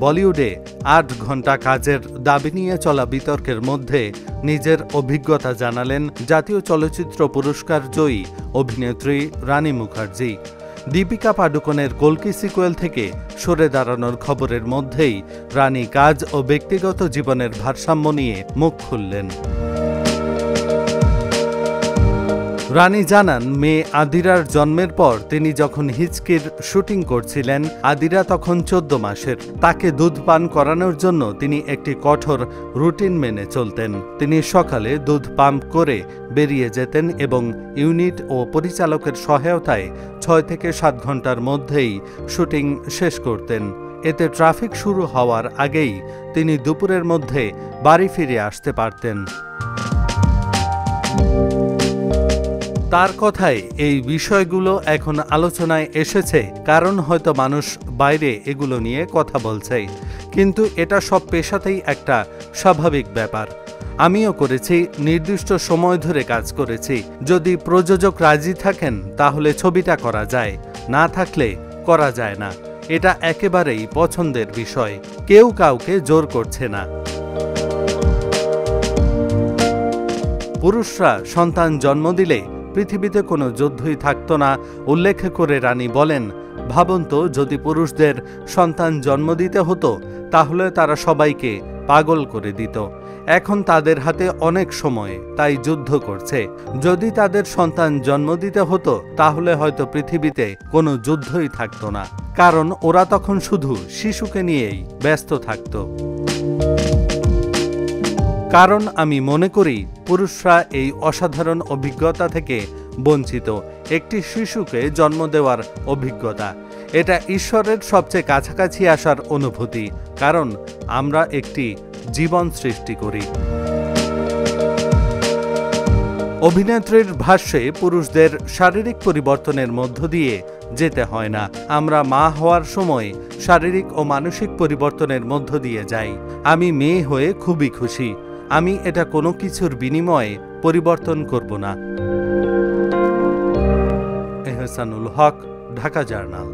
বলিউডে ৮ ঘন্টা কাজের দাবি নিয়ে চলা বিতর্কের মধ্যে নিজের অভিজ্ঞতা জানালেন জাতীয় চলচ্চিত্র পুরস্কার জয়ী অভিনেত্রী রানী মুখার্জি। দীপিকা পাডুকোনের কল্কি সিকুয়েল থেকে সরে দাঁড়ানোর খবরের মধ্যেই রানী কাজ ও ব্যক্তিগত জীবনের ভারসাম্য নিয়ে মুখ খুললেন। রানী জানান, মেয়ে আদিরার জন্মের পর তিনি যখন হিচকির শুটিং করছিলেন, আদিরা তখন 14 মাসের। তাকে দুধ পান করানোর জন্য তিনি একটি কঠোর রুটিন মেনে চলতেন। তিনি সকালে দুধ পাম্প করে বেরিয়ে যেতেন এবং ইউনিট ও পরিচালকের সহায়তায় 6 থেকে 7 ঘন্টার মধ্যেই শুটিং শেষ করতেন। এতে ট্রাফিক শুরু হওয়ার আগেই তিনি দুপুরের মধ্যে বাড়ি ফিরে আসতে পারতেন। তার কথায় এই বিষয়গুলো এখন আলোচনায় এসেছে, কারণ হয়তো মানুষ বাইরে এগুলো নিয়ে কথা বলছে, কিন্তু এটা সব পেশাতেই একটা স্বাভাবিক ব্যাপার। আমিও করেছি, নির্দিষ্ট সময় ধরে কাজ করেছি। যদি প্রযোজক রাজি থাকেন তাহলে ছবিটা করা যায়, না থাকলে করা যায় না। এটা একেবারেই পছন্দের বিষয়, কেউ কাউকে জোর করছে না। পুরুষরা সন্তান জন্ম দিলে পৃথিবীতে কোনো যুদ্ধই থাকতো না উল্লেখ করে রানী বলেন, ভাবুন তো, যদি পুরুষদের সন্তান জন্ম দিতে হতো তাহলে তারা সবাইকে পাগল করে দিত। এখন তাদের হাতে অনেক সময়, তাই যুদ্ধ করছে। যদি তাদের সন্তান জন্ম দিতে হতো তাহলে হয়তো পৃথিবীতে কোনো যুদ্ধই থাকতো না, কারণ ওরা তখন শুধু শিশুকে নিয়েই ব্যস্ত থাকত। কারণ আমি মনে করি পুরুষরা এই অসাধারণ অভিজ্ঞতা থেকে বঞ্চিত, একটি শিশুকে জন্ম দেওয়ার অভিজ্ঞতা। এটা ঈশ্বরের সবচেয়ে কাছাকাছি আসার অনুভূতি, কারণ আমরা একটি জীবন সৃষ্টি করি। অভিনেত্রীর ভাষ্যে, পুরুষদের শারীরিক পরিবর্তনের মধ্য দিয়ে যেতে হয় না। আমরা মা হওয়ার সময় শারীরিক ও মানসিক পরিবর্তনের মধ্য দিয়ে যাই। আমি মেয়ে হয়ে খুবই খুশি। আমি এটা কোনো কিছুর বিনিময়ে পরিবর্তন করব না। এহসানুল হক, ঢাকা জার্নাল।